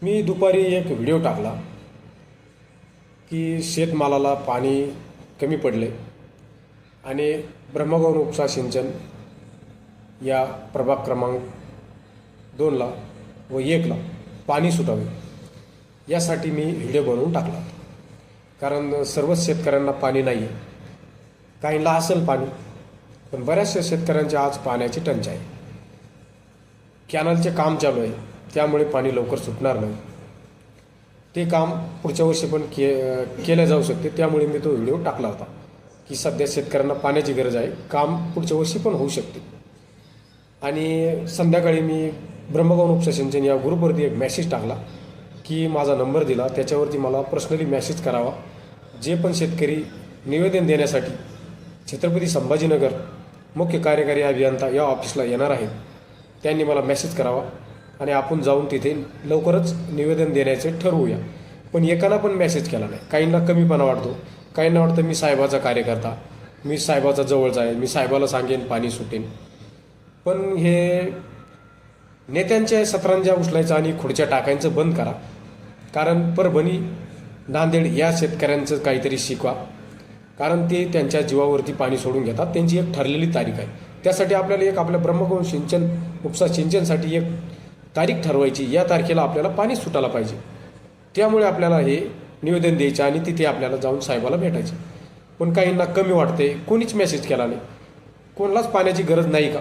मी दुपारी एक व्हिडिओ टाकला की शेतमालाला पाणी कमी पडले आणि ब्रह्मगौर उपसा सिंचन या प्रभाग क्रमांक 2ला व 1ला पाणी सुटावे यासाठी मी व्हिडिओ बनवून टाकला. कारण सर्वच शेतकऱ्यांना पाणी नाही आहे, काहींना असेल पाणी, पण बऱ्याचशा शेतकऱ्यांची आज पाण्याची टंचाई आहे. कॅनलचे काम चालू आहे, त्यामुळे पाणी लवकर सुटणार नाही. ते काम पुढच्या वर्षी पण केलं जाऊ शकते. त्यामुळे मी तो व्हिडिओ टाकला होता की सध्या शेतकऱ्यांना पाण्याची गरज आहे, काम पुढच्या वर्षी पण होऊ शकते. आणि संध्याकाळी मी ब्रह्मगौर उपसा सिंचन या ग्रुपवरती एक मेसेज टाकला की माझा नंबर दिला, त्याच्यावरती मला पर्सनली मेसेज करावा. जे पण शेतकरी निवेदन देण्यासाठी छत्रपती संभाजीनगर मुख्य कार्यकारी अभियंता या ऑफिसला येणार आहेत, त्यांनी मला मेसेज करावा आणि आपण जाऊन तिथे लवकरच निवेदन देण्याचे ठरवूया. पण एकाला पण मेसेज केला नाही. काहींना कमीपणा वाटतो, काहींना वाटतं मी साहेबाचा कार्यकर्ता, मी साहेबाचा जवळचा आहे, मी साहेबाला सांगेन पाणी सुटेन. पण हे नेत्यांच्या सतरंजा उचलायचं आणि खुर्च्या टाकायचं बंद करा. कारण परभणी नांदेड या शेतकऱ्यांचं काहीतरी शिकवा, कारण ते त्यांच्या जीवावरती पाणी सोडून घेतात. त्यांची एक ठरलेली तारीख आहे. त्यासाठी आपल्याला एक आपल्या ब्रह्मगौर सिंचन उपसा सिंचनसाठी एक तारीख ठरवायची. या तारखेला आपल्याला पाणी सुटायला पाहिजे. त्यामुळे आपल्याला हे निवेदन द्यायचं आणि तिथे आपल्याला जाऊन साहेबाला भेटायचं. पण काहींना कमी वाटते, कोणीच मेसेज केला नाही. कोणालाच पाण्याची गरज नाही का?